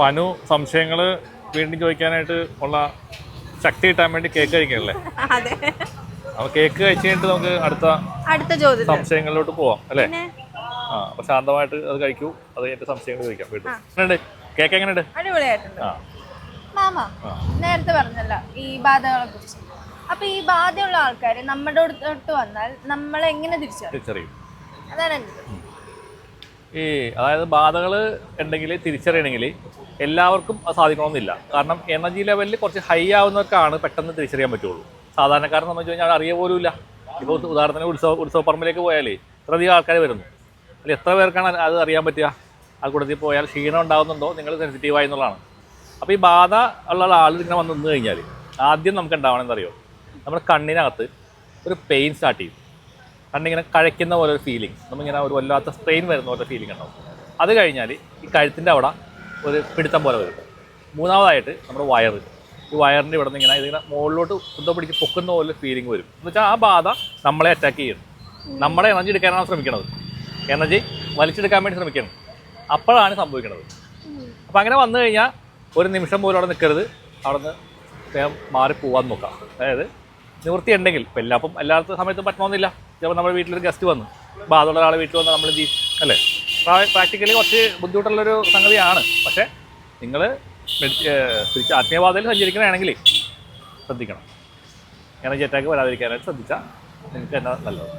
അപ്പൊ അനു സംശയങ്ങൾ വീണ്ടും ചോദിക്കാനായിട്ട് ഉള്ള ശക്തി കിട്ടാൻ വേണ്ടി കേക്ക് കഴിക്കണല്ലേ? അതെ. അപ്പൊ കേക്ക് കഴിച്ചു കഴിഞ്ഞിട്ട് നമുക്ക് അടുത്ത ചോദ്യം സംശയങ്ങളിലോട്ട് പോവാം അല്ലേ? അപ്പൊ ശാന്തമായിട്ട് അത് കഴിക്കൂ, അത് കഴിഞ്ഞിട്ട് സംശയങ്ങൾ ചോദിക്കാം വീണ്ടും. എങ്ങനെയുണ്ട് കേക്ക്? എങ്ങനെയുണ്ട്? അടിപൊളിയായിട്ടുണ്ട്. മാമ നേരത്തെ പറഞ്ഞല്ലോ ഈ ബാധകളെ കുറിച്ച്. അപ്പൊ ഈ ബാധയുള്ള ആൾക്കാര് നമ്മുടെ അടുത്തോട്ട് വന്നാൽ നമ്മളെ എങ്ങനെ തിരിച്ചറിയും? അതാണ് ഈ അതായത് ബാധകൾ ഉണ്ടെങ്കിൽ തിരിച്ചറിയണമെങ്കിൽ എല്ലാവർക്കും അത് സാധിക്കണമെന്നില്ല. കാരണം എനർജി ലെവലിൽ കുറച്ച് ഹൈ ആവുന്നവർക്കാണ് പെട്ടെന്ന് തിരിച്ചറിയാൻ പറ്റുള്ളൂ. സാധാരണക്കാരൻ സംബന്ധിച്ച് കഴിഞ്ഞാൽ അറിയ പോലും ഇല്ല. ഇപ്പോൾ ഉദാഹരണത്തിന് ഉത്സവപ്പറമ്പിലേക്ക് പോയാൽ ഇത്രയധികം ആൾക്കാർ വരുന്നു, അതിൽ എത്ര പേർക്കാണ് അത് അറിയാൻ പറ്റുക? ആ കൂട്ടത്തിൽ പോയാൽ ക്ഷീണം ഉണ്ടാകുന്നുണ്ടോ, നിങ്ങൾ സെൻസിറ്റീവായി എന്നുള്ളതാണ്. അപ്പോൾ ഈ ബാധ ഉള്ള ആൾ ഇങ്ങനെ വന്ന് നിന്ന് കഴിഞ്ഞാൽ ആദ്യം നമുക്ക് ഉണ്ടാവണമെന്നറിയോ, നമ്മുടെ കണ്ണിനകത്ത് ഒരു പെയിൻ സ്റ്റാർട്ട് ചെയ്യും. കണ്ണിങ്ങനെ കഴയ്ക്കുന്ന പോലെ ഒരു ഫീലിംഗ്, നമ്മളിങ്ങനെ ഒരു വല്ലാത്ത സ്ട്രെയിൻ വരുന്ന പോലെ ഫീലിംഗ് ഉണ്ടാവും. അത് കഴിഞ്ഞാൽ ഈ കഴുത്തിൻ്റെ അവിടെ ഒരു പിടുത്തം പോലെ വരും. മൂന്നാമതായിട്ട് നമ്മുടെ വയറ്, ഈ വയറിൻ്റെ ഇവിടെ നിന്ന് ഇങ്ങനെ ഇതിങ്ങനെ മുകളിലോട്ട് എന്തോ പിടിച്ച് പൊക്കുന്ന പോലെ ഫീലിംഗ് വരും. എന്ന് വെച്ചാൽ ആ ബാധ നമ്മളെ അറ്റാക്ക് ചെയ്യുന്നു, നമ്മളെ എനർജി എടുക്കാനാണ് ശ്രമിക്കുന്നത്, എനർജി വലിച്ചെടുക്കാൻ വേണ്ടി ശ്രമിക്കണം. അപ്പോഴാണ് സംഭവിക്കുന്നത്. അപ്പം അങ്ങനെ വന്നു കഴിഞ്ഞാൽ ഒരു നിമിഷം പോലും അവിടെ നിൽക്കരുത്, അവിടെ നിന്ന് വേഗം മാറിപ്പോവാൻ നോക്കാം. അതായത് നിവൃത്തി ഉണ്ടെങ്കിൽ, ഇപ്പം എല്ലാ സമയത്തും പറ്റണമെന്നില്ല. ചിലപ്പോൾ നമ്മുടെ വീട്ടിലൊരു ഗസ്റ്റ് വന്നു, ബാധയുള്ള ഒരാളെ വീട്ടിൽ വന്നാൽ നമ്മൾ എന്ത് ചെയ്യും അല്ലേ? പ്രാക്ടിക്കലി കുറച്ച് ബുദ്ധിമുട്ടുള്ളൊരു സംഗതിയാണ്. പക്ഷേ നിങ്ങൾ ആത്മീയപാതയിൽ സഞ്ചരിക്കണമെങ്കിൽ ശ്രദ്ധിക്കണം, എനർജി അറ്റാക്ക് വരാതിരിക്കാനായിട്ട് ശ്രദ്ധിച്ചാൽ നിങ്ങൾക്ക് തന്നെ നല്ലത്.